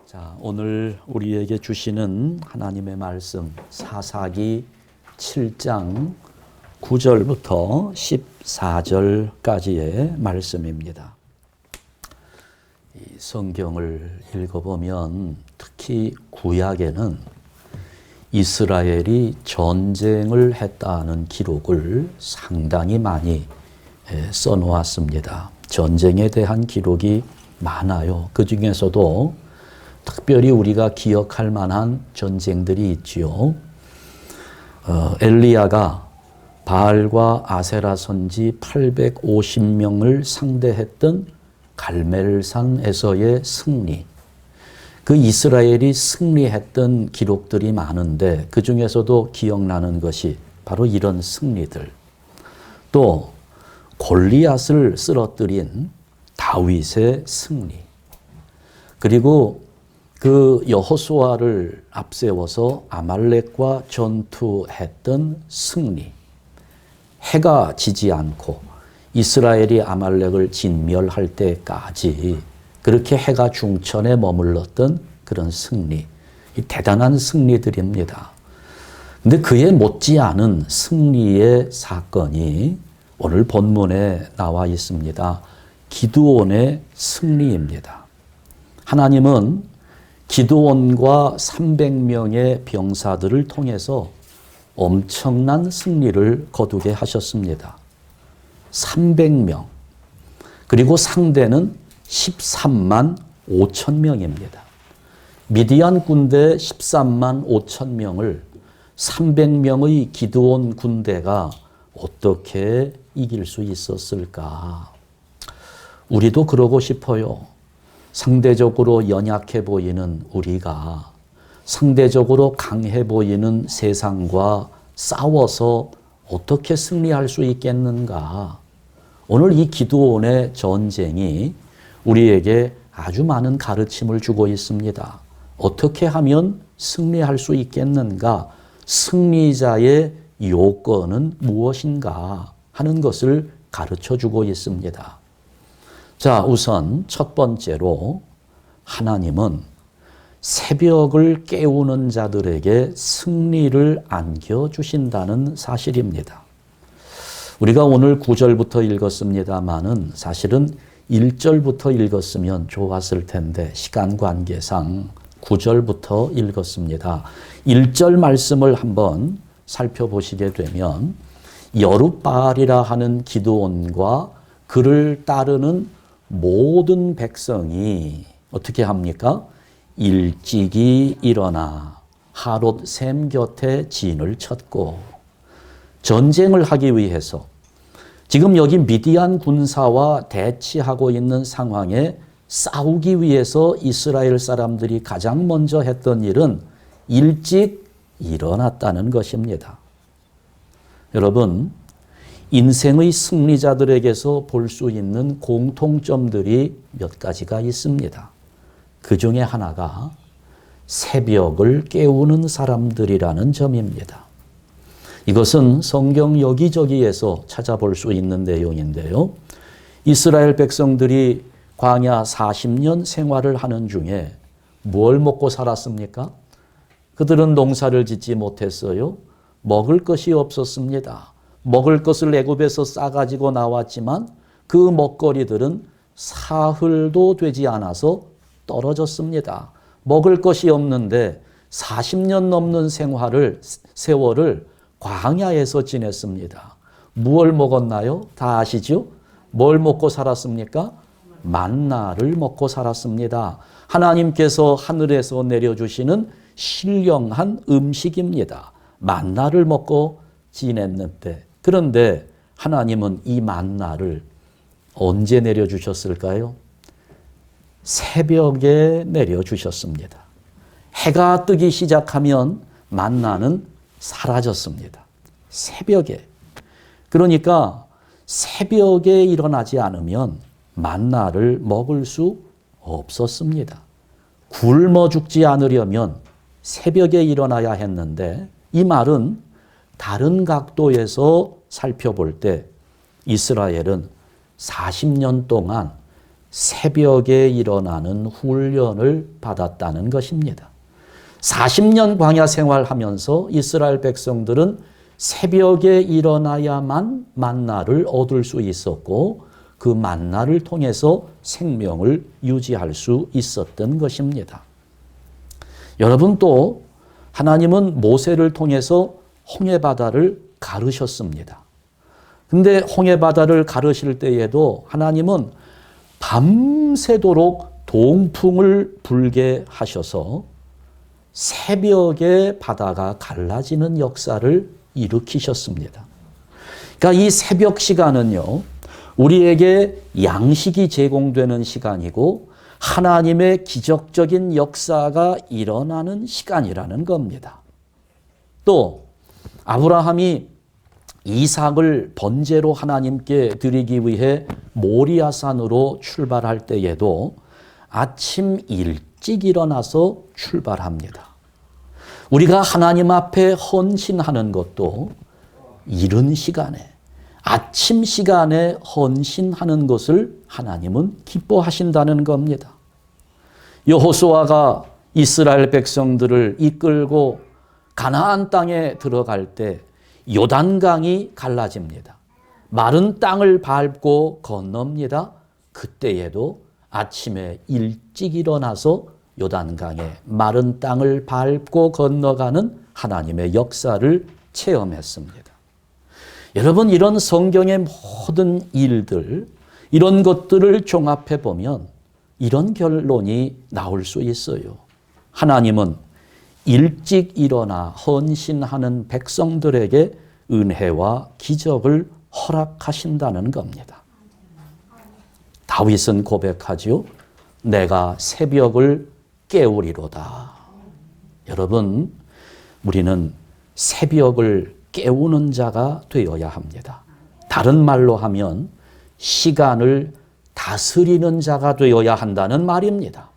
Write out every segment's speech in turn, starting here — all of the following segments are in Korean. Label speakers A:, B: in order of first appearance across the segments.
A: 자, 오늘 우리에게 주시는 하나님의 말씀 사사기 7장 9절부터 14절까지의 말씀입니다. 이 성경을 읽어보면 특히 구약에는 이스라엘이 전쟁을 했다는 기록을 상당히 많이 써놓았습니다. 전쟁에 대한 기록이 많아요. 그 중에서도 특별히 우리가 기억할 만한 전쟁들이 있지요. 엘리야가 바알과 아세라 선지 850명을 상대했던 갈멜산에서의 승리. 그 이스라엘이 승리했던 기록들이 많은데 그 중에서도 기억나는 것이 바로 이런 승리들. 또 골리앗을 쓰러뜨린 다윗의 승리. 그리고 그 여호수아를 앞세워서 아말렉과 전투했던 승리. 해가 지지 않고 이스라엘이 아말렉을 진멸할 때까지 그렇게 해가 중천에 머물렀던 그런 승리. 이 대단한 승리들입니다. 근데 그에 못지않은 승리의 사건이 오늘 본문에 나와 있습니다. 기드온의 승리입니다. 하나님은 기드온과 300명의 병사들을 통해서 엄청난 승리를 거두게 하셨습니다. 300명. 그리고 상대는 13만 5천 명입니다. 미디안 군대 13만 5천 명을 300명의 기드온 군대가 어떻게 이길 수 있었을까? 우리도 그러고 싶어요. 상대적으로 연약해 보이는 우리가 상대적으로 강해 보이는 세상과 싸워서 어떻게 승리할 수 있겠는가? 오늘 이 기드온의 전쟁이 우리에게 아주 많은 가르침을 주고 있습니다. 어떻게 하면 승리할 수 있겠는가? 승리자의 요건은 무엇인가 하는 것을 가르쳐 주고 있습니다. 자, 우선 첫 번째로 하나님은 새벽을 깨우는 자들에게 승리를 안겨주신다는 사실입니다. 우리가 오늘 9절부터 읽었습니다마는 사실은 1절부터 읽었으면 좋았을 텐데 시간 관계상 9절부터 읽었습니다. 1절 말씀을 한번 살펴보시게 되면 여룻바알이라 하는 기드온과 그를 따르는 모든 백성이 어떻게 합니까? 일찍이 일어나 하롯 샘 곁에 진을 쳤고 전쟁을 하기 위해서 지금 여기 미디안 군사와 대치하고 있는 상황에 싸우기 위해서 이스라엘 사람들이 가장 먼저 했던 일은 일찍 일어났다는 것입니다. 여러분, 인생의 승리자들에게서 볼 수 있는 공통점들이 몇 가지가 있습니다. 그 중에 하나가 새벽을 깨우는 사람들이라는 점입니다. 이것은 성경 여기저기에서 찾아볼 수 있는 내용인데요. 이스라엘 백성들이 광야 40년 생활을 하는 중에 뭘 먹고 살았습니까? 그들은 농사를 짓지 못했어요. 먹을 것이 없었습니다. 먹을 것을 애굽에서 싸가지고 나왔지만 그 먹거리들은 사흘도 되지 않아서 떨어졌습니다. 먹을 것이 없는데 40년 넘는 세월을 광야에서 지냈습니다. 무엇을 먹었나요? 다 아시죠? 뭘 먹고 살았습니까? 만나를 먹고 살았습니다. 하나님께서 하늘에서 내려주시는 신령한 음식입니다. 만나를 먹고 지냈는데 그런데 하나님은 이 만나를 언제 내려주셨을까요? 새벽에 내려주셨습니다. 해가 뜨기 시작하면 만나는 사라졌습니다. 새벽에. 그러니까 새벽에 일어나지 않으면 만나를 먹을 수 없었습니다. 굶어 죽지 않으려면 새벽에 일어나야 했는데 이 말은 다른 각도에서 살펴볼 때 이스라엘은 40년 동안 새벽에 일어나는 훈련을 받았다는 것입니다. 40년 광야 생활하면서 이스라엘 백성들은 새벽에 일어나야만 만나를 얻을 수 있었고 그 만나를 통해서 생명을 유지할 수 있었던 것입니다. 여러분, 또 하나님은 모세를 통해서 홍해바다를 가르셨습니다. 근데 홍해바다를 가르실 때에도 하나님은 밤새도록 동풍을 불게 하셔서 새벽에 바다가 갈라지는 역사를 일으키셨습니다. 그러니까 이 새벽 시간은요, 우리에게 양식이 제공되는 시간이고 하나님의 기적적인 역사가 일어나는 시간이라는 겁니다. 또 아브라함이 이삭을 번제로 하나님께 드리기 위해 모리아산으로 출발할 때에도 아침 일찍 일어나서 출발합니다. 우리가 하나님 앞에 헌신하는 것도 이른 시간에, 아침 시간에 헌신하는 것을 하나님은 기뻐하신다는 겁니다. 여호수아가 이스라엘 백성들을 이끌고 가나안 땅에 들어갈 때 요단강이 갈라집니다. 마른 땅을 밟고 건넙니다. 그때에도 아침에 일찍 일어나서 요단강의 마른 땅을 밟고 건너가는 하나님의 역사를 체험했습니다. 여러분, 이런 성경의 모든 일들, 이런 것들을 종합해 보면 이런 결론이 나올 수 있어요. 하나님은 일찍 일어나 헌신하는 백성들에게 은혜와 기적을 허락하신다는 겁니다. 다윗은 고백하죠. 내가 새벽을 깨우리로다. 여러분, 우리는 새벽을 깨우는 자가 되어야 합니다. 다른 말로 하면 시간을 다스리는 자가 되어야 한다는 말입니다.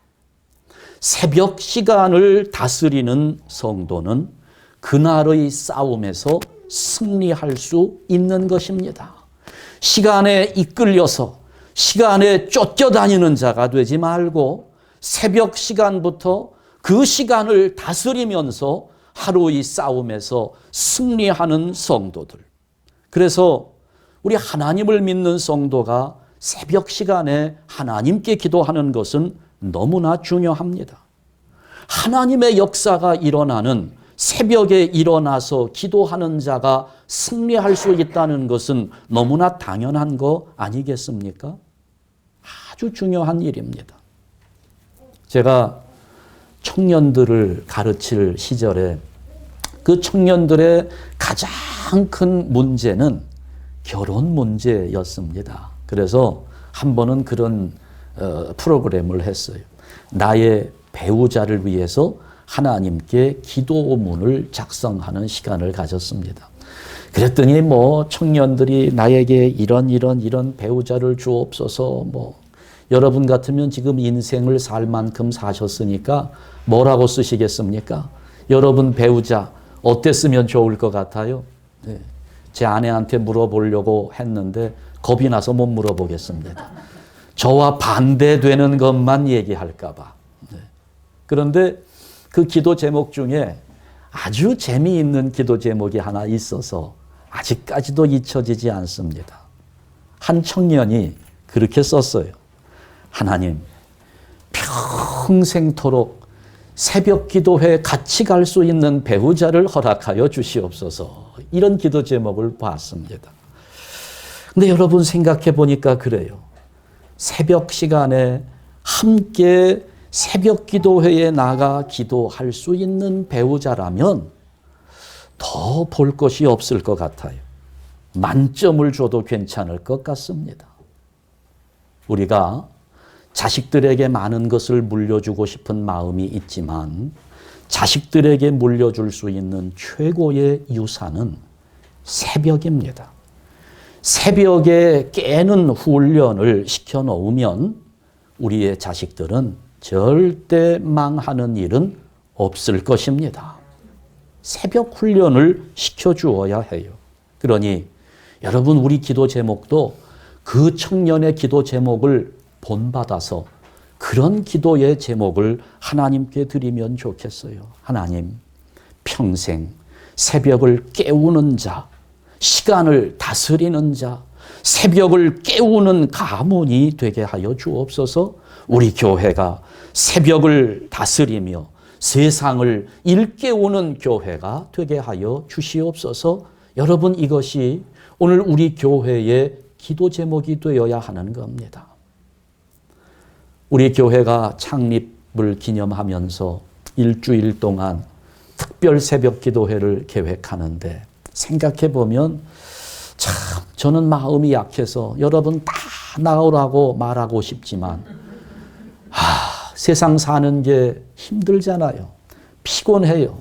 A: 새벽 시간을 다스리는 성도는 그날의 싸움에서 승리할 수 있는 것입니다. 시간에 이끌려서 시간에 쫓겨다니는 자가 되지 말고 새벽 시간부터 그 시간을 다스리면서 하루의 싸움에서 승리하는 성도들. 그래서 우리 하나님을 믿는 성도가 새벽 시간에 하나님께 기도하는 것은 너무나 중요합니다. 하나님의 역사가 일어나는 새벽에 일어나서 기도하는 자가 승리할 수 있다는 것은 너무나 당연한 거 아니겠습니까? 아주 중요한 일입니다. 제가 청년들을 가르칠 시절에 그 청년들의 가장 큰 문제는 결혼 문제였습니다. 그래서 한 번은 그런 프로그램을 했어요. 나의 배우자를 위해서 하나님께 기도문을 작성하는 시간을 가졌습니다. 그랬더니 청년들이 나에게 이런 배우자를 주옵소서, 여러분 같으면 지금 인생을 살 만큼 사셨으니까 뭐라고 쓰시겠습니까? 여러분 배우자 어땠으면 좋을 것 같아요? 네. 제 아내한테 물어보려고 했는데 겁이 나서 못 물어보겠습니다. 저와 반대되는 것만 얘기할까 봐. 네. 그런데 그 기도 제목 중에 아주 재미있는 기도 제목이 하나 있어서 아직까지도 잊혀지지 않습니다. 한 청년이 그렇게 썼어요. 하나님, 평생토록 새벽 기도회에 같이 갈 수 있는 배우자를 허락하여 주시옵소서. 이런 기도 제목을 봤습니다. 근데 여러분 생각해 보니까 그래요. 새벽 시간에 함께 새벽 기도회에 나가 기도할 수 있는 배우자라면 더 볼 것이 없을 것 같아요. 만점을 줘도 괜찮을 것 같습니다. 우리가 자식들에게 많은 것을 물려주고 싶은 마음이 있지만 자식들에게 물려줄 수 있는 최고의 유산은 새벽입니다. 새벽에 깨는 훈련을 시켜놓으면 우리의 자식들은 절대 망하는 일은 없을 것입니다. 새벽 훈련을 시켜주어야 해요. 그러니 여러분, 우리 기도 제목도 그 청년의 기도 제목을 본받아서 그런 기도의 제목을 하나님께 드리면 좋겠어요. 하나님, 평생 새벽을 깨우는 자, 시간을 다스리는 자, 새벽을 깨우는 가문이 되게 하여 주옵소서. 우리 교회가 새벽을 다스리며 세상을 일깨우는 교회가 되게 하여 주시옵소서. 여러분, 이것이 오늘 우리 교회의 기도 제목이 되어야 하는 겁니다. 우리 교회가 창립을 기념하면서 일주일 동안 특별 새벽 기도회를 계획하는데 생각해 보면 참 저는 마음이 약해서 여러분 다 나오라고 말하고 싶지만 세상 사는 게 힘들잖아요. 피곤해요.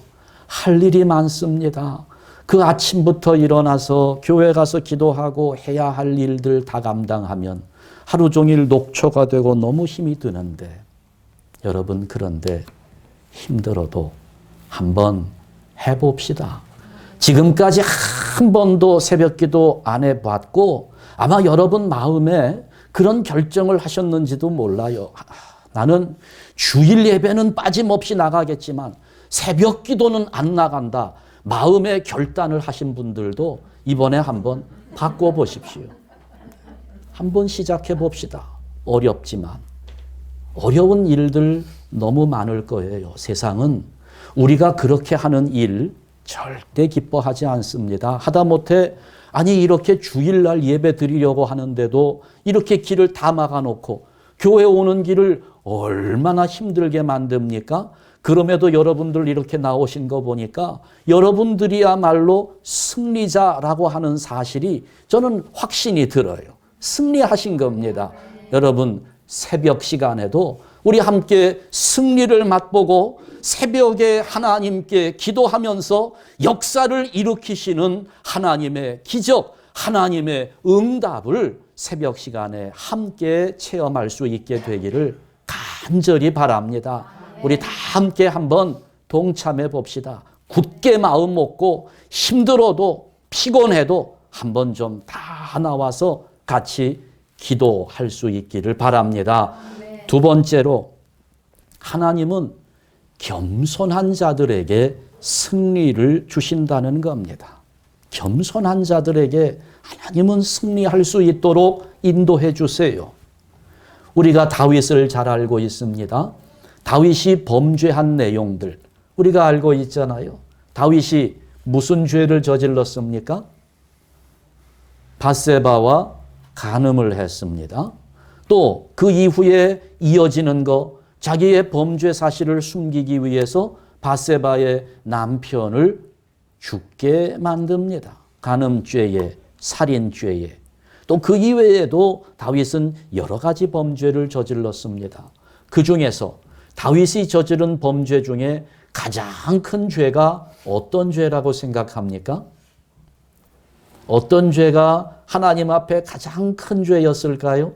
A: 할 일이 많습니다. 그 아침부터 일어나서 교회 가서 기도하고 해야 할 일들 다 감당하면 하루 종일 녹초가 되고 너무 힘이 드는데 여러분, 그런데 힘들어도 한번 해봅시다. 지금까지 한 번도 새벽기도 안 해봤고 아마 여러분 마음에 그런 결정을 하셨는지도 몰라요. 나는 주일 예배는 빠짐없이 나가겠지만 새벽기도는 안 나간다. 마음의 결단을 하신 분들도 이번에 한번 바꿔보십시오. 한번 시작해 봅시다. 어렵지만 어려운 일들 너무 많을 거예요. 세상은 우리가 그렇게 하는 일 절대 기뻐하지 않습니다. 하다못해 아니 이렇게 주일날 예배 드리려고 하는데도 이렇게 길을 다 막아놓고 교회 오는 길을 얼마나 힘들게 만듭니까? 그럼에도 여러분들 이렇게 나오신 거 보니까 여러분들이야말로 승리자라고 하는 사실이 저는 확신이 들어요. 승리하신 겁니다. 여러분, 새벽 시간에도 우리 함께 승리를 맛보고 새벽에 하나님께 기도하면서 역사를 일으키시는 하나님의 기적, 하나님의 응답을 새벽 시간에 함께 체험할 수 있게 되기를 간절히 바랍니다. 우리 다 함께 한번 동참해 봅시다. 굳게 마음 먹고 힘들어도 피곤해도 한번 좀 다 나와서 같이 기도할 수 있기를 바랍니다. 두 번째로 하나님은 겸손한 자들에게 승리를 주신다는 겁니다. 겸손한 자들에게 하나님은 승리할 수 있도록 인도해 주세요. 우리가 다윗을 잘 알고 있습니다. 다윗이 범죄한 내용들 우리가 알고 있잖아요. 다윗이 무슨 죄를 저질렀습니까? 밧세바와 간음을 했습니다. 또 그 이후에 이어지는 거, 자기의 범죄 사실을 숨기기 위해서 밧세바의 남편을 죽게 만듭니다. 간음죄에, 살인죄에. 또 그 이외에도 다윗은 여러 가지 범죄를 저질렀습니다. 그 중에서 다윗이 저지른 범죄 중에 가장 큰 죄가 어떤 죄라고 생각합니까? 어떤 죄가 하나님 앞에 가장 큰 죄였을까요?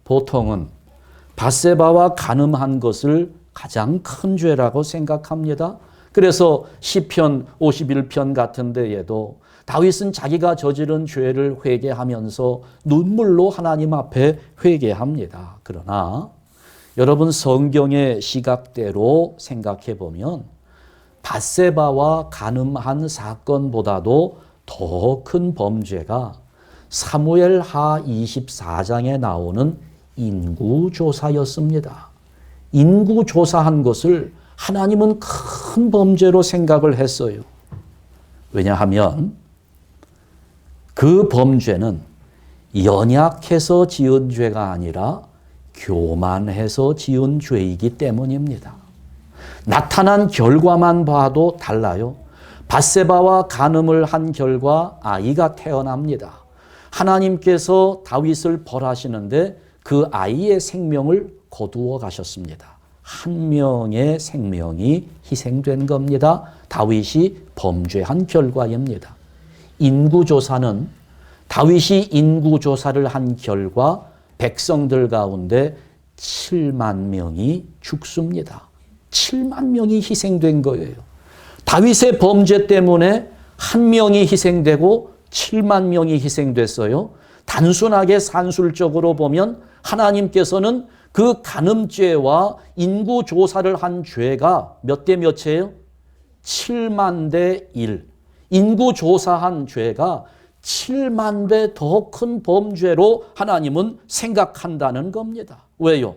A: 보통은 밧세바와 간음한 것을 가장 큰 죄라고 생각합니다. 그래서 시편 51편 같은 데에도 다윗은 자기가 저지른 죄를 회개하면서 눈물로 하나님 앞에 회개합니다. 그러나 여러분, 성경의 시각대로 생각해 보면 밧세바와 간음한 사건보다도 더 큰 범죄가 사무엘하 24장에 나오는 인구조사였습니다. 인구조사한 것을 하나님은 큰 범죄로 생각을 했어요. 왜냐하면 그 범죄는 연약해서 지은 죄가 아니라 교만해서 지은 죄이기 때문입니다. 나타난 결과만 봐도 달라요. 밧세바와 간음을 한 결과 아이가 태어납니다. 하나님께서 다윗을 벌하시는데 그 아이의 생명을 거두어 가셨습니다. 한 명의 생명이 희생된 겁니다. 다윗이 범죄한 결과입니다. 인구조사는 다윗이 인구조사를 한 결과 백성들 가운데 7만 명이 죽습니다. 7만 명이 희생된 거예요. 다윗의 범죄 때문에 한 명이 희생되고 7만 명이 희생됐어요. 단순하게 산술적으로 보면 하나님께서는 그 간음죄와 인구조사를 한 죄가 몇 대 몇이에요? 7만 대 1. 인구조사한 죄가 7만 배 더 큰 범죄로 하나님은 생각한다는 겁니다. 왜요?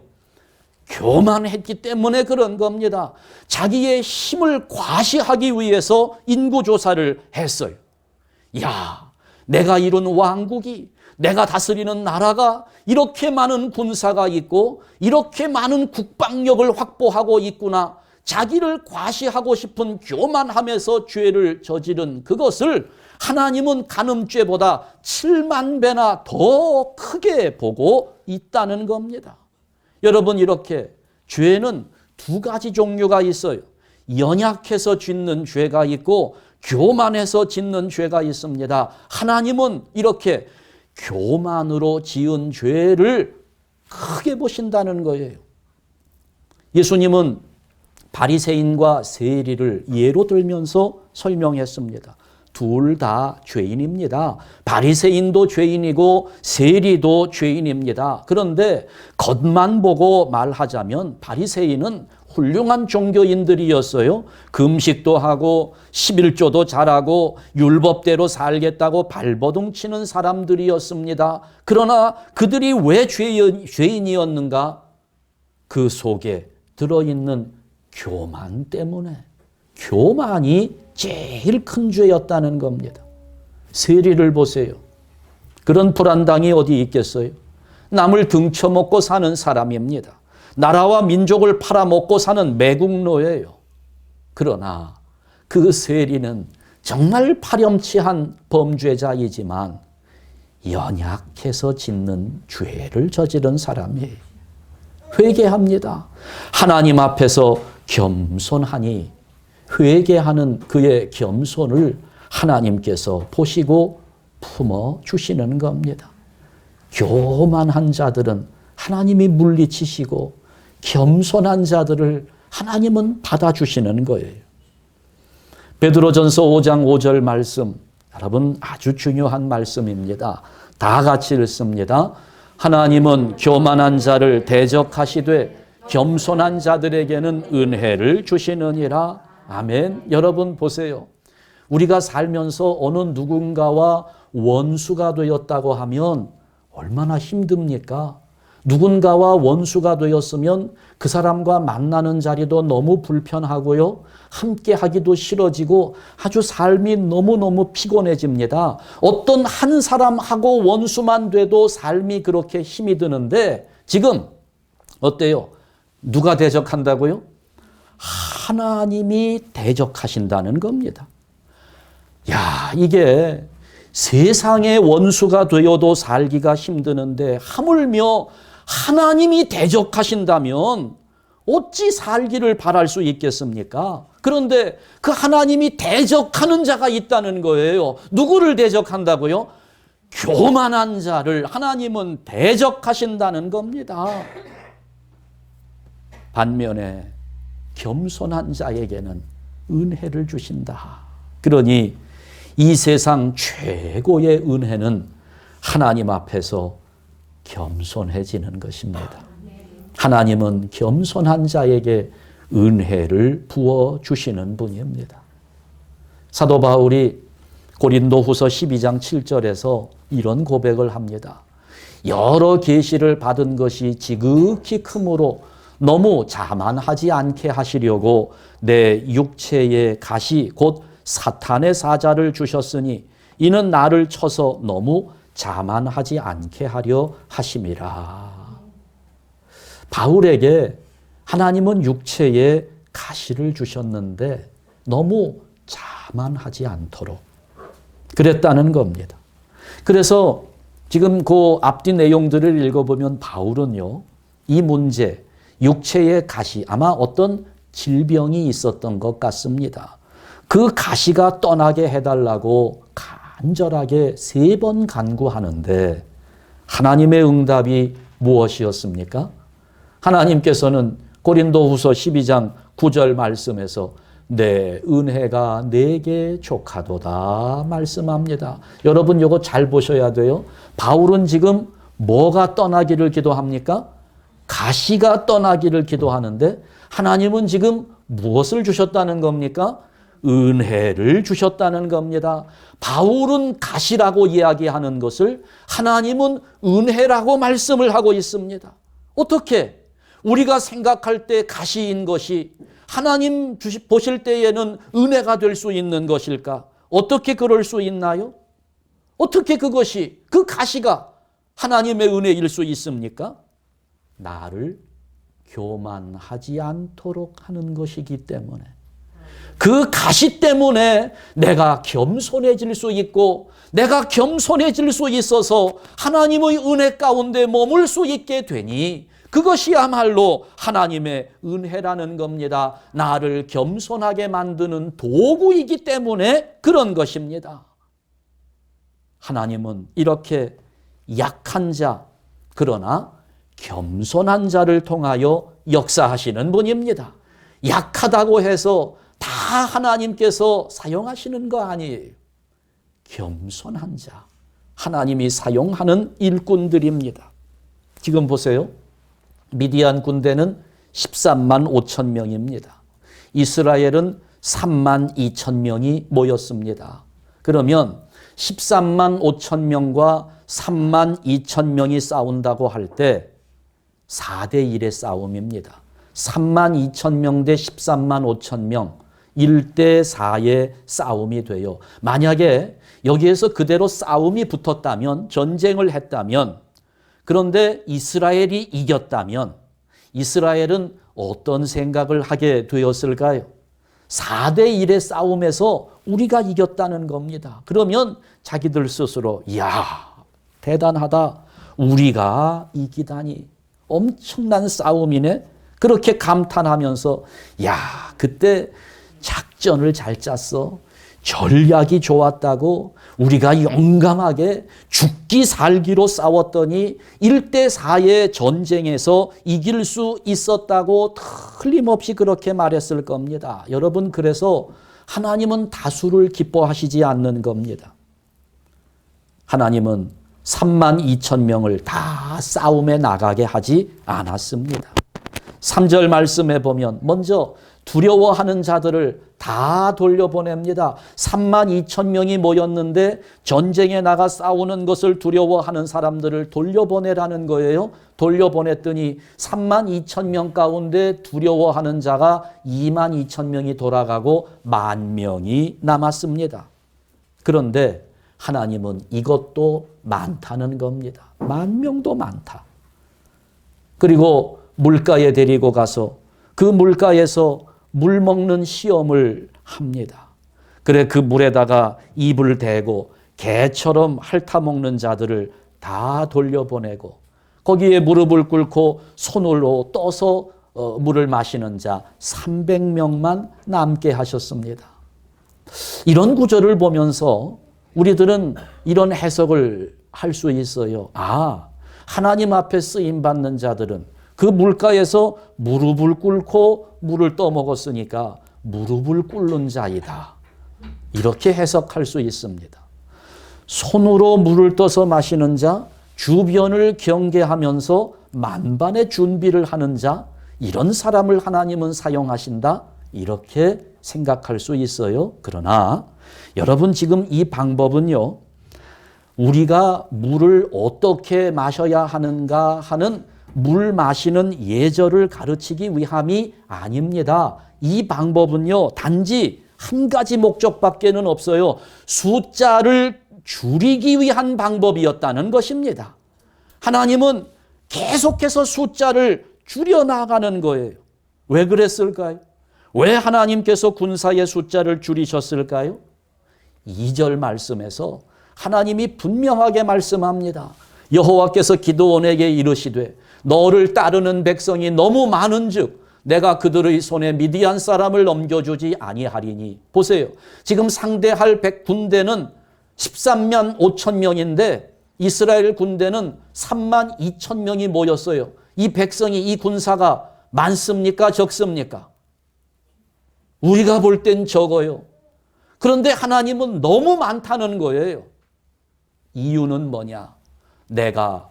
A: 교만했기 때문에 그런 겁니다. 자기의 힘을 과시하기 위해서 인구조사를 했어요. 야, 내가 이룬 왕국이, 내가 다스리는 나라가 이렇게 많은 군사가 있고 이렇게 많은 국방력을 확보하고 있구나. 자기를 과시하고 싶은 교만함에서 죄를 저지른 그것을 하나님은 간음죄보다 7만 배나 더 크게 보고 있다는 겁니다. 여러분, 이렇게 죄는 두 가지 종류가 있어요. 연약해서 짓는 죄가 있고 교만해서 짓는 죄가 있습니다. 하나님은 이렇게 교만으로 지은 죄를 크게 보신다는 거예요. 예수님은 바리새인과 세리를 예로 들면서 설명했습니다. 둘 다 죄인입니다. 바리새인도 죄인이고 세리도 죄인입니다. 그런데 겉만 보고 말하자면 바리새인은 훌륭한 종교인들이었어요. 금식도 하고 11조도 잘하고 율법대로 살겠다고 발버둥 치는 사람들이었습니다. 그러나 그들이 왜 죄인이었는가? 그 속에 들어있는 교만 때문에, 교만이 제일 큰 죄였다는 겁니다. 세리를 보세요. 그런 불안당이 어디 있겠어요? 남을 등쳐먹고 사는 사람입니다. 나라와 민족을 팔아먹고 사는 매국노예요. 그러나 그 세리는 정말 파렴치한 범죄자이지만 연약해서 짓는 죄를 저지른 사람이에요. 회개합니다. 하나님 앞에서 겸손하니 회개하는 그의 겸손을 하나님께서 보시고 품어주시는 겁니다. 교만한 자들은 하나님이 물리치시고 겸손한 자들을 하나님은 받아주시는 거예요. 베드로전서 5장 5절 말씀, 여러분 아주 중요한 말씀입니다. 다 같이 읽습니다. 하나님은 교만한 자를 대적하시되 겸손한 자들에게는 은혜를 주시느니라. 아멘. 여러분 보세요. 우리가 살면서 어느 누군가와 원수가 되었다고 하면 얼마나 힘듭니까? 누군가와 원수가 되었으면 그 사람과 만나는 자리도 너무 불편하고요. 함께 하기도 싫어지고 아주 삶이 너무너무 피곤해집니다. 어떤 한 사람하고 원수만 돼도 삶이 그렇게 힘이 드는데 지금 어때요? 누가 대적한다고요? 하나님이 대적하신다는 겁니다. 야, 이게 세상의 원수가 되어도 살기가 힘드는데 하물며 하나님이 대적하신다면 어찌 살기를 바랄 수 있겠습니까? 그런데 그 하나님이 대적하는 자가 있다는 거예요. 누구를 대적한다고요? 교만한 자를 하나님은 대적하신다는 겁니다. 반면에 겸손한 자에게는 은혜를 주신다. 그러니 이 세상 최고의 은혜는 하나님 앞에서 겸손해지는 것입니다. 하나님은 겸손한 자에게 은혜를 부어주시는 분입니다. 사도 바울이 고린도후서 12장 7절에서 이런 고백을 합니다. 여러 계시를 받은 것이 지극히 크므로 너무 자만하지 않게 하시려고 내 육체의 가시 곧 사탄의 사자를 주셨으니 이는 나를 쳐서 너무 자만하지 않게 하려 하심이라. 바울에게 하나님은 육체의 가시를 주셨는데 너무 자만하지 않도록 그랬다는 겁니다. 그래서 지금 그 앞뒤 내용들을 읽어보면 바울은요, 이 문제, 육체의 가시, 아마 어떤 질병이 있었던 것 같습니다. 그 가시가 떠나게 해달라고 간절하게 3번 간구하는데 하나님의 응답이 무엇이었습니까? 하나님께서는 고린도후서 12장 9절 말씀에서 내 은혜가 내게 족하도다 말씀합니다. 여러분 이거 잘 보셔야 돼요. 바울은 지금 뭐가 떠나기를 기도합니까? 가시가 떠나기를 기도하는데 하나님은 지금 무엇을 주셨다는 겁니까? 은혜를 주셨다는 겁니다. 바울은 가시라고 이야기하는 것을 하나님은 은혜라고 말씀을 하고 있습니다. 어떻게? 우리가 생각할 때 가시인 것이 하나님 보실 때에는 은혜가 될 수 있는 것일까? 어떻게 그럴 수 있나요? 어떻게 그것이, 그 가시가 하나님의 은혜일 수 있습니까? 나를 교만하지 않도록 하는 것이기 때문에, 그 가시 때문에 내가 겸손해질 수 있고, 내가 겸손해질 수 있어서 하나님의 은혜 가운데 머물 수 있게 되니 그것이야말로 하나님의 은혜라는 겁니다. 나를 겸손하게 만드는 도구이기 때문에 그런 것입니다. 하나님은 이렇게 약한 자, 그러나 겸손한 자를 통하여 역사하시는 분입니다. 약하다고 해서 다 하나님께서 사용하시는 거 아니에요. 겸손한 자, 하나님이 사용하는 일꾼들입니다. 지금 보세요. 미디안 군대는 13만 5천 명입니다. 이스라엘은 3만 2천 명이 모였습니다. 그러면 13만 5천 명과 3만 2천 명이 싸운다고 할 때 4대 1의 싸움입니다. 3만 2천 명 대 13만 5천 명, 1대 4의 싸움이 돼요. 만약에 여기에서 그대로 싸움이 붙었다면, 전쟁을 했다면, 그런데 이스라엘이 이겼다면 이스라엘은 어떤 생각을 하게 되었을까요? 4대 1의 싸움에서 우리가 이겼다는 겁니다. 그러면 자기들 스스로 이야, 대단하다. 우리가 이기다니. 엄청난 싸움이네. 그렇게 감탄하면서 야, 그때 작전을 잘 짰어. 전략이 좋았다고. 우리가 용감하게 죽기 살기로 싸웠더니 1대 4의 전쟁에서 이길 수 있었다고 틀림없이 그렇게 말했을 겁니다. 여러분, 그래서 하나님은 다수를 기뻐하시지 않는 겁니다. 하나님은 3만 2천 명을 다 싸움에 나가게 하지 않았습니다. 3절 말씀해 보면 먼저 두려워하는 자들을 다 돌려보냅니다. 3만 2천 명이 모였는데 전쟁에 나가 싸우는 것을 두려워하는 사람들을 돌려보내라는 거예요. 돌려보냈더니 3만 2천 명 가운데 두려워하는 자가 2만 2천 명이 돌아가고 10,000명이 남았습니다. 그런데 하나님은 이것도 많다는 겁니다. 10,000명도 많다. 그리고 물가에 데리고 가서 그 물가에서 물 먹는 시험을 합니다. 그래 그 물에다가 입을 대고 개처럼 핥아먹는 자들을 다 돌려보내고 거기에 무릎을 꿇고 손으로 떠서 물을 마시는 자 300명만 남게 하셨습니다. 이런 구절을 보면서 우리들은 이런 해석을 할 수 있어요. 아, 하나님 앞에 쓰임받는 자들은 그 물가에서 무릎을 꿇고 물을 떠먹었으니까 무릎을 꿇는 자이다. 이렇게 해석할 수 있습니다. 손으로 물을 떠서 마시는 자, 주변을 경계하면서 만반의 준비를 하는 자, 이런 사람을 하나님은 사용하신다. 이렇게 생각할 수 있어요. 그러나 여러분, 지금 이 방법은요, 우리가 물을 어떻게 마셔야 하는가 하는 물 마시는 예절을 가르치기 위함이 아닙니다. 이 방법은요, 단지 한 가지 목적밖에는 없어요. 숫자를 줄이기 위한 방법이었다는 것입니다. 하나님은 계속해서 숫자를 줄여나가는 거예요. 왜 그랬을까요? 왜 하나님께서 군사의 숫자를 줄이셨을까요? 2절 말씀에서 하나님이 분명하게 말씀합니다. 여호와께서 기드온에게 이르시되 너를 따르는 백성이 너무 많은즉 내가 그들의 손에 미디안 사람을 넘겨주지 아니하리니. 보세요. 지금 상대할 군대는 13만 5천 명인데 이스라엘 군대는 3만 2천 명이 모였어요. 이 백성이, 이 군사가 많습니까? 적습니까? 우리가 볼 땐 적어요. 그런데 하나님은 너무 많다는 거예요. 이유는 뭐냐? 내가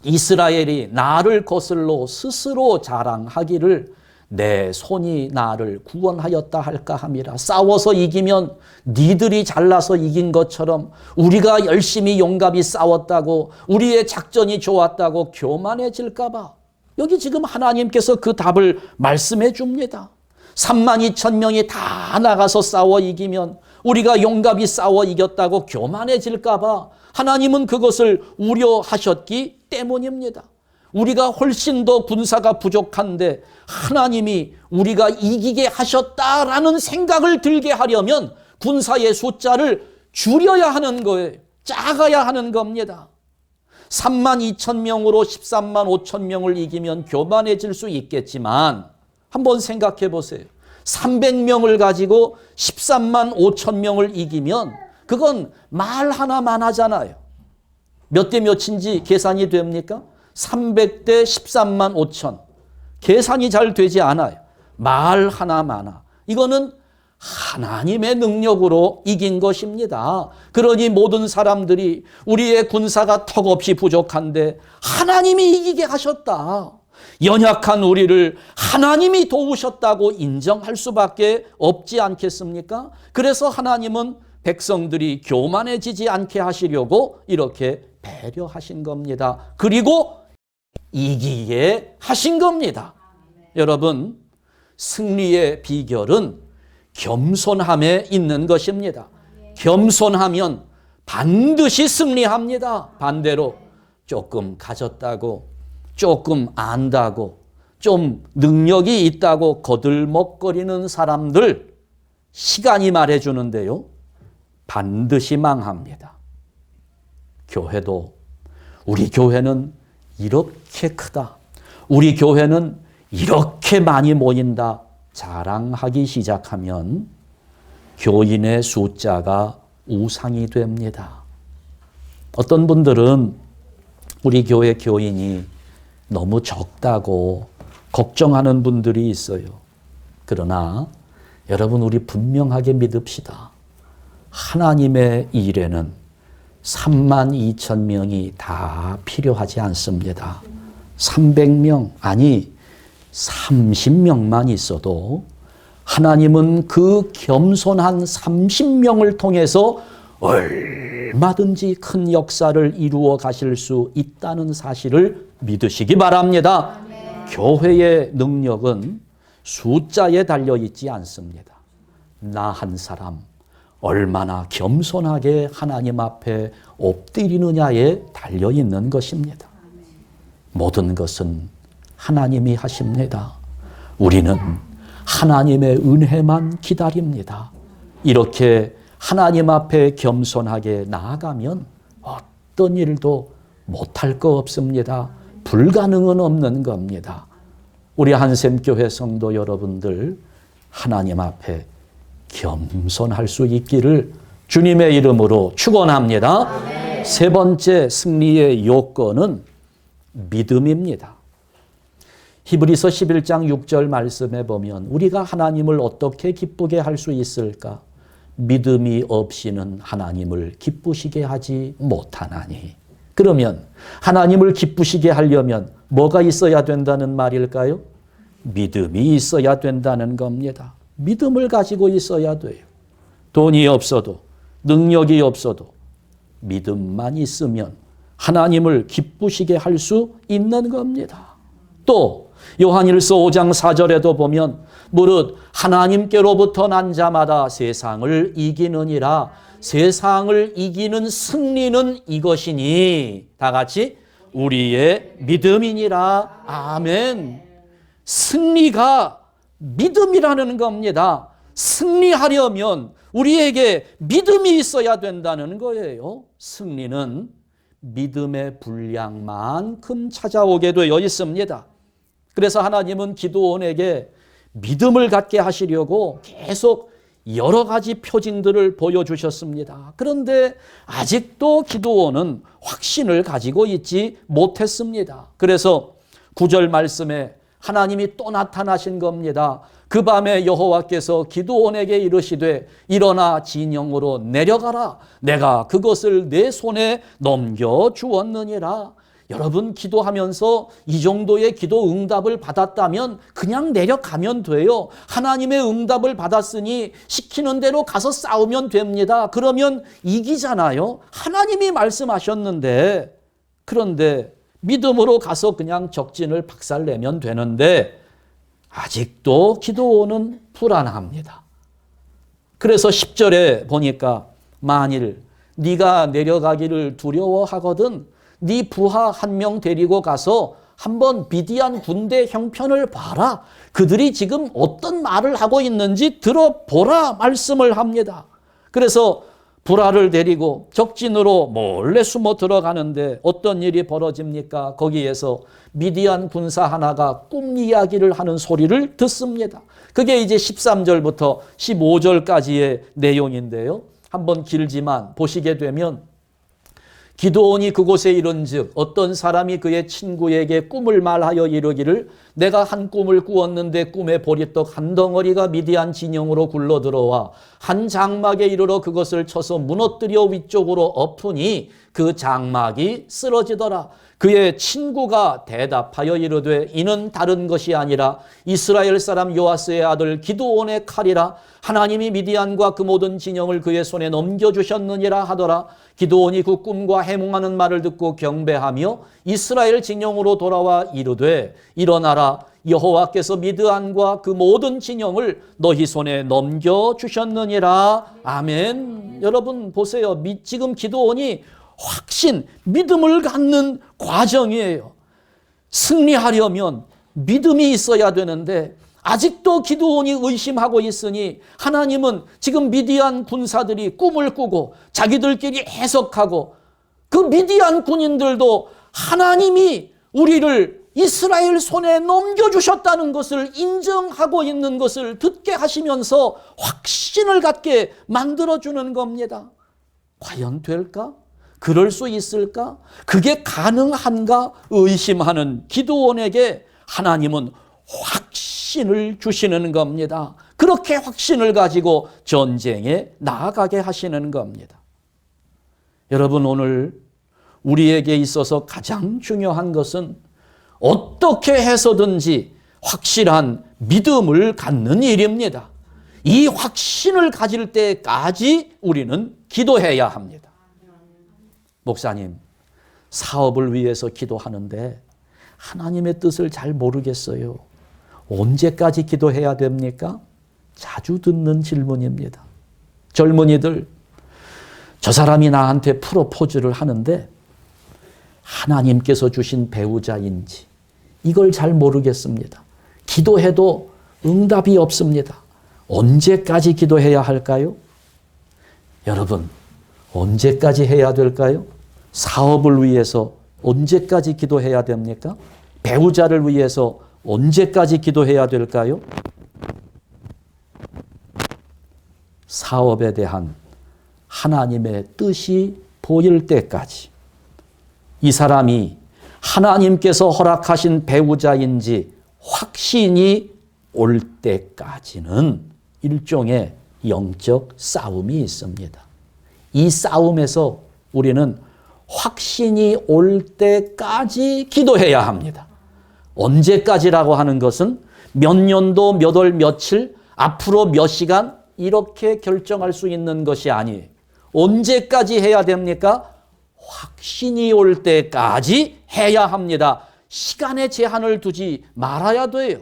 A: 이스라엘이 나를 거슬러 스스로 자랑하기를 내 손이 나를 구원하였다 할까 함이라. 싸워서 이기면 니들이 잘나서 이긴 것처럼 우리가 열심히 용감히 싸웠다고, 우리의 작전이 좋았다고 교만해질까 봐. 여기 지금 하나님께서 그 답을 말씀해 줍니다. 32,000명이 다 나가서 싸워 이기면 우리가 용감히 싸워 이겼다고 교만해질까 봐 하나님은 그것을 우려하셨기 때문입니다. 우리가 훨씬 더 군사가 부족한데 하나님이 우리가 이기게 하셨다라는 생각을 들게 하려면 군사의 숫자를 줄여야 하는 거예요. 작아야 하는 겁니다. 32,000명으로 13만 5천 명을 이기면 교만해질 수 있겠지만 한번 생각해 보세요. 300명을 가지고 13만 5천 명을 이기면 그건 말 하나만 하잖아요. 몇 대 몇인지 계산이 됩니까? 300대 13만 5천. 계산이 잘 되지 않아요. 말 하나만. 이거는 하나님의 능력으로 이긴 것입니다. 그러니 모든 사람들이 우리의 군사가 턱없이 부족한데 하나님이 이기게 하셨다. 연약한 우리를 하나님이 도우셨다고 인정할 수밖에 없지 않겠습니까? 그래서 하나님은 백성들이 교만해지지 않게 하시려고 이렇게 배려하신 겁니다. 그리고 이기게 하신 겁니다. 여러분, 승리의 비결은 겸손함에 있는 것입니다. 겸손하면 반드시 승리합니다. 반대로 조금 가졌다고, 조금 안다고, 좀 능력이 있다고 거들먹거리는 사람들 시간이 말해주는데요. 반드시 망합니다. 교회도 우리 교회는 이렇게 크다. 우리 교회는 이렇게 많이 모인다. 자랑하기 시작하면 교인의 숫자가 우상이 됩니다. 어떤 분들은 우리 교회 교인이 너무 적다고 걱정하는 분들이 있어요. 그러나 여러분, 우리 분명하게 믿읍시다. 하나님의 일에는 32,000명이 다 필요하지 않습니다. 300명, 아니 30명만 있어도 하나님은 그 겸손한 30명을 통해서 얼마든지 큰 역사를 이루어 가실 수 있다는 사실을 믿으시기 바랍니다. 교회의 능력은 숫자에 달려있지 않습니다. 나 한 사람 얼마나 겸손하게 하나님 앞에 엎드리느냐에 달려있는 것입니다. 모든 것은 하나님이 하십니다. 우리는 하나님의 은혜만 기다립니다. 이렇게 하나님 앞에 겸손하게 나아가면 어떤 일도 못할 거 없습니다. 불가능은 없는 겁니다. 우리 한샘교회 성도 여러분들, 하나님 앞에 겸손할 수 있기를 주님의 이름으로 축원합니다. 세 번째 승리의 요건은 믿음입니다. 히브리서 11장 6절 말씀에 보면 우리가 하나님을 어떻게 기쁘게 할 수 있을까? 믿음이 없이는 하나님을 기쁘시게 하지 못하나니. 그러면 하나님을 기쁘시게 하려면 뭐가 있어야 된다는 말일까요? 믿음이 있어야 된다는 겁니다. 믿음을 가지고 있어야 돼요. 돈이 없어도, 능력이 없어도 믿음만 있으면 하나님을 기쁘시게 할 수 있는 겁니다. 또 요한일서 5장 4절에도 보면 무릇 하나님께로부터 난 자마다 세상을 이기느니라. 세상을 이기는 승리는 이것이니, 다 같이 우리의 믿음이니라. 아멘. 승리가 믿음이라는 겁니다. 승리하려면 우리에게 믿음이 있어야 된다는 거예요. 승리는 믿음의 분량만큼 찾아오게 되어 있습니다. 그래서 하나님은 기드온에게 믿음을 갖게 하시려고 계속 여러 가지 표징들을 보여주셨습니다. 그런데 아직도 기드온은 확신을 가지고 있지 못했습니다. 그래서 9절 말씀에 하나님이 또 나타나신 겁니다. 그 밤에 여호와께서 기드온에게 이르시되 일어나 진영으로 내려가라. 내가 그것을 내 손에 넘겨주었느니라. 여러분, 기도하면서 이 정도의 기도 응답을 받았다면 그냥 내려가면 돼요. 하나님의 응답을 받았으니 시키는 대로 가서 싸우면 됩니다. 그러면 이기잖아요. 하나님이 말씀하셨는데. 그런데 믿음으로 가서 그냥 적진을 박살내면 되는데 아직도 기도는 불안합니다. 그래서 10절에 보니까 만일 네가 내려가기를 두려워하거든 네 부하 한 명 데리고 가서 한번 미디안 군대 형편을 봐라. 그들이 지금 어떤 말을 하고 있는지 들어보라 말씀을 합니다. 그래서 부하를 데리고 적진으로 몰래 숨어 들어가는데 어떤 일이 벌어집니까? 거기에서 미디안 군사 하나가 꿈 이야기를 하는 소리를 듣습니다. 그게 이제 13절부터 15절까지의 내용인데요. 한번 길지만 보시게 되면 기드온이 그곳에 이른즉 어떤 사람이 그의 친구에게 꿈을 말하여 이르기를 내가 한 꿈을 꾸었는데 꿈에 보리떡 한 덩어리가 미디안 진영으로 굴러 들어와 한 장막에 이르러 그것을 쳐서 무너뜨려 위쪽으로 엎으니 그 장막이 쓰러지더라. 그의 친구가 대답하여 이르되 이는 다른 것이 아니라 이스라엘 사람 요아스의 아들 기드온의 칼이라. 하나님이 미디안과 그 모든 진영을 그의 손에 넘겨주셨느니라 하더라. 기드온이 그 꿈과 해몽하는 말을 듣고 경배하며 이스라엘 진영으로 돌아와 이르되 일어나라. 여호와께서 미디안과 그 모든 진영을 너희 손에 넘겨주셨느니라. 아멘. 여러분 보세요. 지금 기드온이 확신, 믿음을 갖는 과정이에요. 승리하려면 믿음이 있어야 되는데 아직도 기드온이 의심하고 있으니 하나님은 지금 미디안 군사들이 꿈을 꾸고 자기들끼리 해석하고 그 미디안 군인들도 하나님이 우리를 이스라엘 손에 넘겨주셨다는 것을 인정하고 있는 것을 듣게 하시면서 확신을 갖게 만들어주는 겁니다. 과연 될까? 그럴 수 있을까? 그게 가능한가? 의심하는 기드온에게 하나님은 확신을 주시는 겁니다. 그렇게 확신을 가지고 전쟁에 나아가게 하시는 겁니다. 여러분, 오늘 우리에게 있어서 가장 중요한 것은 어떻게 해서든지 확실한 믿음을 갖는 일입니다. 이 확신을 가질 때까지 우리는 기도해야 합니다. 목사님, 사업을 위해서 기도하는데 하나님의 뜻을 잘 모르겠어요. 언제까지 기도해야 됩니까? 자주 듣는 질문입니다. 젊은이들, 저 사람이 나한테 프로포즈를 하는데 하나님께서 주신 배우자인지 이걸 잘 모르겠습니다. 기도해도 응답이 없습니다. 언제까지 기도해야 할까요? 여러분, 언제까지 해야 될까요? 사업을 위해서 언제까지 기도해야 됩니까? 배우자를 위해서 언제까지 기도해야 될까요? 사업에 대한 하나님의 뜻이 보일 때까지, 이 사람이 하나님께서 허락하신 배우자인지 확신이 올 때까지는 일종의 영적 싸움이 있습니다. 이 싸움에서 우리는 확신이 올 때까지 기도해야 합니다. 언제까지라고 하는 것은 몇 년도, 몇 월, 며칠, 앞으로 몇 시간 이렇게 결정할 수 있는 것이 아니에요. 언제까지 해야 됩니까? 확신이 올 때까지 해야 합니다. 시간에 제한을 두지 말아야 돼요.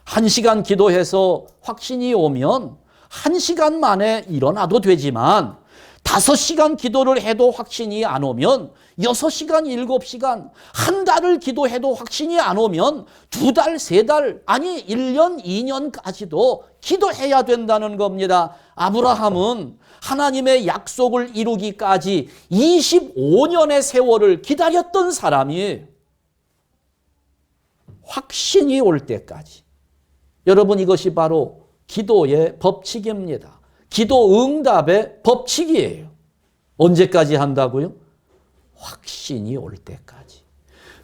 A: 1시간 기도해서 확신이 오면 1시간 만에 일어나도 되지만 5시간 기도를 해도 확신이 안 오면 6시간, 7시간, 한 달을 기도해도 확신이 안 오면 2달, 3달, 아니 1년, 2년까지도 기도해야 된다는 겁니다. 아브라함은 하나님의 약속을 이루기까지 25년의 세월을 기다렸던 사람이 확신이 올 때까지. 여러분, 이것이 바로 기도의 법칙입니다. 기도 응답의 법칙이에요. 언제까지 한다고요? 확신이 올 때까지.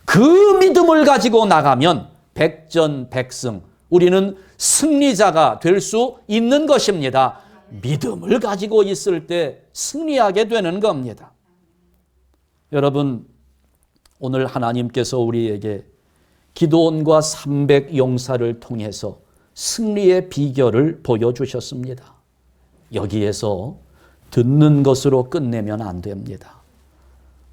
A: 그 믿음을 가지고 나가면 백전백승, 우리는 승리자가 될 수 있는 것입니다. 믿음을 가지고 있을 때 승리하게 되는 겁니다. 여러분, 오늘 하나님께서 우리에게 기드온과 300 용사를 통해서 승리의 비결을 보여주셨습니다. 여기에서 듣는 것으로 끝내면 안 됩니다.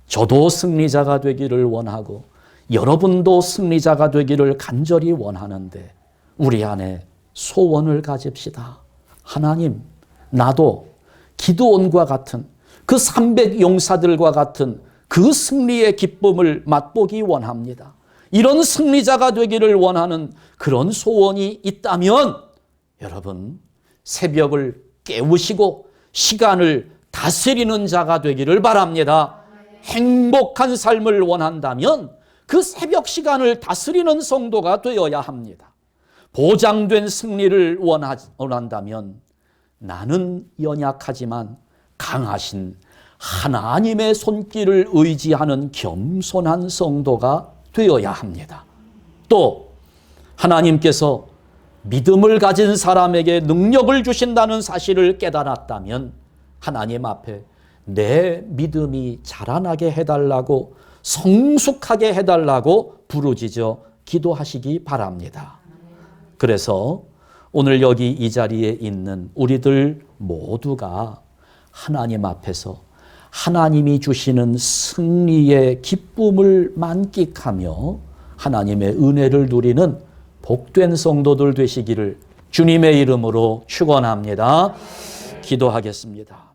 A: 저도 승리자가 되기를 원하고 여러분도 승리자가 되기를 간절히 원하는데 우리 안에 소원을 가집시다. 하나님, 나도 기드온과 같은 그 300 용사들과 같은 그 승리의 기쁨을 맛보기 원합니다. 이런 승리자가 되기를 원하는 그런 소원이 있다면 여러분, 새벽을 깨우시고 시간을 다스리는 자가 되기를 바랍니다. 행복한 삶을 원한다면 그 새벽 시간을 다스리는 성도가 되어야 합니다. 보장된 승리를 원한다면 나는 연약하지만 강하신 하나님의 손길을 의지하는 겸손한 성도가 되어야 합니다. 또 하나님께서 믿음을 가진 사람에게 능력을 주신다는 사실을 깨달았다면 하나님 앞에 내 믿음이 자라나게 해달라고, 성숙하게 해달라고 부르짖어 기도하시기 바랍니다. 그래서 오늘 여기 이 자리에 있는 우리들 모두가 하나님 앞에서 하나님이 주시는 승리의 기쁨을 만끽하며 하나님의 은혜를 누리는 복된 성도들 되시기를 주님의 이름으로 축원합니다. 기도하겠습니다.